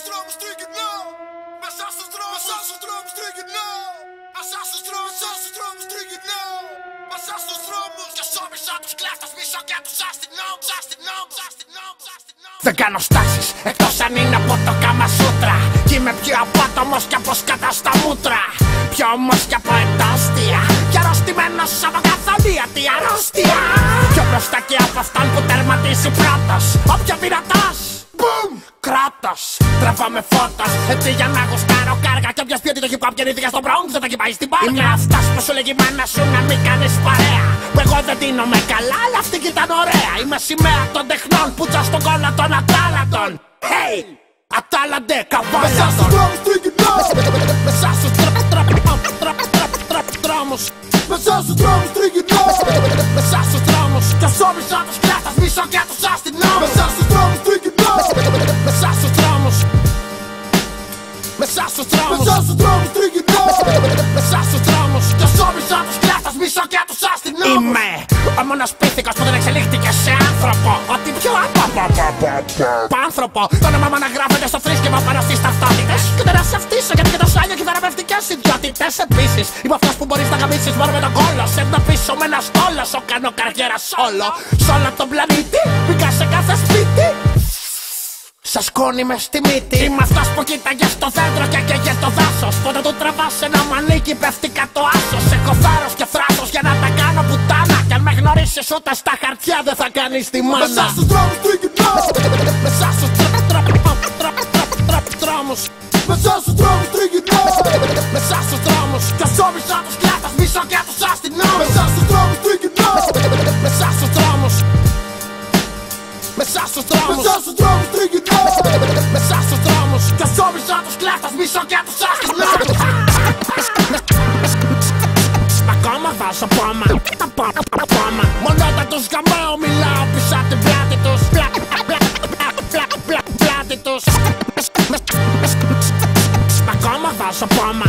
στους δρόμους τριγυρνώ. Μέσα στους δρόμους τριγυρνώ. Μέσα στους δρόμους τριγυρνώ. Μέσα στους δρόμους και σώμισα τους κλέφτες μισώ και τους αστυνόμους. Δεν κάνω στάσεις εκτός αν είναι από το Κάμα Σούτρα. Κι είμαι πιο απότομος κι από σκατά στα μούτρα. Πιο όμως κι από εντόστια. Κι αρρωστημένος από καθόλια τι αρρώστια. Πιο μπροστά και από αυτόν που τερματίζει πρώτος. Όποιο πειρατός μπουμ! Κράτος, τραβάμε φώτος. Έτσι για να γουστάρω κάργα. Κι όποιος πει ότι το hip hop γεννήθηκε στο Bronx δεν θα έχει πάει στην πάρκα. Είμαι αυτός που σου λέγει η μάνα σου να μην κάνεις παρέα. Που εγώ δεν δίνομαι καλά, αλλά αυτή κι ήταν ωραία. Είμαι σημαία των τεχνών που τσα στον κόλλα των ατάλαντων. Hey! Ατάλαντε, καβάλα. Μέσα στους δρόμους τριγυρνώ. Μέσα στους δρόμους. Μέσα στους δρόμους τριγυρνώ. Μέσα στους δρόμους κι σώμισα τους κλέφτες μισώ και τους αστυνόμους. Μέσα στους δρόμους τριγυρνώ. Μέσα στους δρόμους. Μέσα στους δρόμους τριγυρνώ. Μέσα στους δρόμους κι σώμισα τους κλέφτες μισώ και τους αστυνόμους. Είμαι ο μόνος πίθηκος που δεν εξελίχθηκε σε άνθρωπο. Ό,τι πιο άνθρωπο. Το όνομα μου αναγράφεται στο θρήσκευμα πάνω στις ταυτότητες. Και δεν να σε φτύσω γιατί και το σάλιο και θεραπευτικές ιδιότητες. Επίσης είμαι αυτός που μπορείς να γαμίσεις μόνο με τον κόλλο. Σε να πίσω με ένα στόλο. Σω κάνω καριέρα σόλο. Σ' όλο τον πλανήτη. Μπήκα σε κάθε σπίτι. Σας σκόνη μες στη μύτη. Είμαι αυτός που κοίταγε στο δέντρο και καίγε το δάσος. Πότε του τραβάς ένα μανίκι πέφτει κάτω άσος. Έχω θάρρος και θράσος για να τα κάνω πουτάνα. Κι αν με γνωρίσεις ούτε στα χαρτιά δεν θα κάνεις τη μάνα. Μέσα στους δρόμους τριγυρνώ. Μέσα στους δρόμους. Μέσα στους δρόμους τριγυρνώ. Μέσα στους δρόμους κι σώμισα τους κλέφτες μισώ και τους αστυνόμους. Μέσα στους δρόμους τριγυρνώ. Μέσα στους δρόμους. Μέσα στους δρόμους τριγυρνώ. Μέσα στους δρόμους κι σώμισα τους κλέφτες μισώ και τους αστυνόμους. Ακόμα βάζω πόμα. Μόνο όταν τους γαμάω μιλάω πίσω απ' την πλάτη τους. Πλάτη τους. Ακόμα βάζω πόμα.